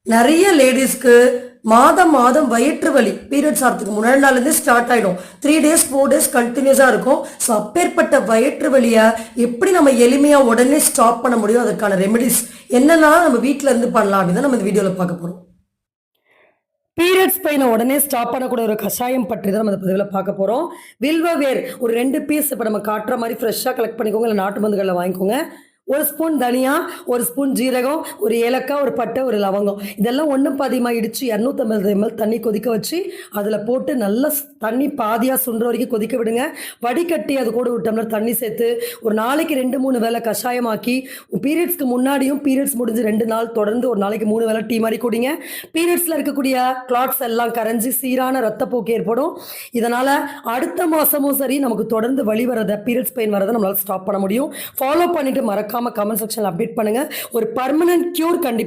நிறைய லேடிஸ்க்கு மாதம் மாதம் வயிற்று வலி பீரியட்ஸ் ஆகிறதுக்கு முன்னாடி நாள்லேருந்து ஸ்டார்ட் ஆகிடும். 3 days 4 days கண்டினியூஸாக இருக்கும். ஸோ அப்பேற்பட்ட வயிற்று வலியை எப்படி நம்ம எளிமையாக உடனே ஸ்டாப் பண்ண முடியும், அதற்கான ரெமெடிஸ் என்னென்னா நம்ம வீட்டில் இருந்து பண்ணலாம் அப்படின்னு தான் நம்ம இந்த வீடியோவில் பார்க்க போகிறோம். பீரியட்ஸ் பெயினை உடனே ஸ்டாப் பண்ணக்கூடிய ஒரு கஷாயம் பற்றி தான் நம்ம இந்த பதிவில் பார்க்க போகிறோம். வில்வ வேர் ஒரு 2 பீஸ் இப்போ நம்ம காட்டுற மாதிரி ஃப்ரெஷ்ஷாக கலெக்ட் பண்ணிக்கோங்க, இல்லை நாட்டு மருந்துகளில் வாங்கிக்கோங்க. 1 ஸ்பூன் தனியா, 1 ஸ்பூன் ஜீரகம், ஒரு ஏலக்காய், ஒரு பட்டை, ஒரு லவங்கம், இதெல்லாம் ஒன்றும் பாதியமாக இடித்து 250 ml தண்ணி கொதிக்க வச்சு அதில் போட்டு நல்லா தண்ணி பாதியாக சுண்டுற வரைக்கும் கொதிக்க விடுங்க. வடிகட்டி அது கூட ஒரு டம்ளர் தண்ணி சேர்த்து ஒரு நாளைக்கு 2-3 வேளை கஷாயமாக்கி பீரியட்ஸ்க்கு முன்னாடியும் பீரியட்ஸ் முடிஞ்சு 2 நாள் தொடர்ந்து ஒரு நாளைக்கு 3 வேளை டீ மாதிரி குடிங்க. பீரியட்ஸில் இருக்கக்கூடிய கிளாட்ஸ் எல்லாம் கரைஞ்சி சீரான ரத்தப்போக்கு ஏற்படும். இதனால் அடுத்த மாதமும் சரி நமக்கு தொடர்ந்து வலி வரதை, பீரியட்ஸ் பெயின் வரதை நம்மளால் ஸ்டாப் பண்ண முடியும். ஃபாலோ பண்ணிவிட்டு மறக்காம கமெண்ட் செக்ஷனில் அப்டேட் பண்ணுங்கள். ஒரு பர்மனன்ட் க்யூர் கண்டிப்பாக